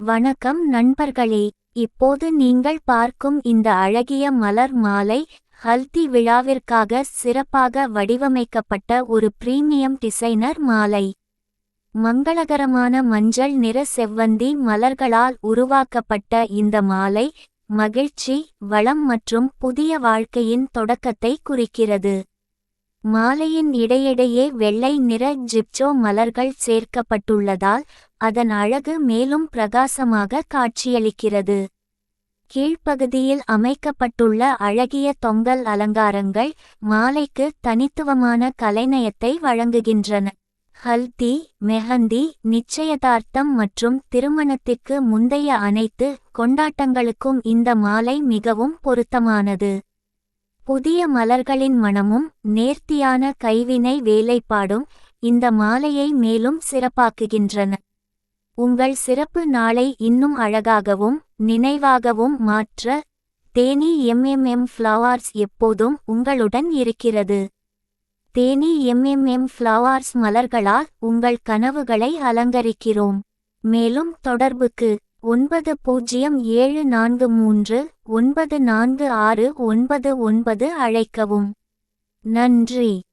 வணக்கம் நண்பர்களே. இப்போது நீங்கள் பார்க்கும் இந்த அழகிய மலர் மாலை ஹல்தி விழாவிற்காக சிறப்பாக வடிவமைக்கப்பட்ட ஒரு பிரீமியம் டிசைனர் மாலை. மங்களகரமான மஞ்சள் நிற செவ்வந்தி மலர்களால் உருவாக்கப்பட்ட இந்த மாலை மகிழ்ச்சி, வளம் மற்றும் புதிய வாழ்க்கையின் தொடக்கத்தை குறிக்கிறது. மாலையின் இடையிடையே வெள்ளை நிற ஜிப்சோ மலர்கள் சேர்க்கப்பட்டுள்ளதால் அதன் அழகு மேலும் பிரகாசமாக காட்சியளிக்கிறது. கீழ்ப்பகுதியில் அமைக்கப்பட்டுள்ள அழகிய தொங்கல் அலங்காரங்கள் மாலைக்கு தனித்துவமான கலைநயத்தை வழங்குகின்றன. ஹல்தி, மெஹந்தி, நிச்சயதார்த்தம் மற்றும் திருமணத்திற்கு முந்தைய அனைத்து கொண்டாட்டங்களுக்கும் இந்த மாலை மிகவும் பொருத்தமானது. புதிய மலர்களின் மணமும் நேர்த்தியான கைவினை வேலைப்பாடும் இந்த மாலையை மேலும் சிறப்பாக்குகின்றன. உங்கள் சிறப்பு நாளை இன்னும் அழகாகவும் நினைவாகவும் மாற்ற தேனி ஃப்ளவர்ஸ் எப்போதும் உங்களுடன் இருக்கிறது. தேனி ஃப்ளவர்ஸ் மலர்களால் உங்கள் கனவுகளை அலங்கரிக்கிறோம். மேலும் தொடர்புக்கு 9074394699 அழைக்கவும். நன்றி.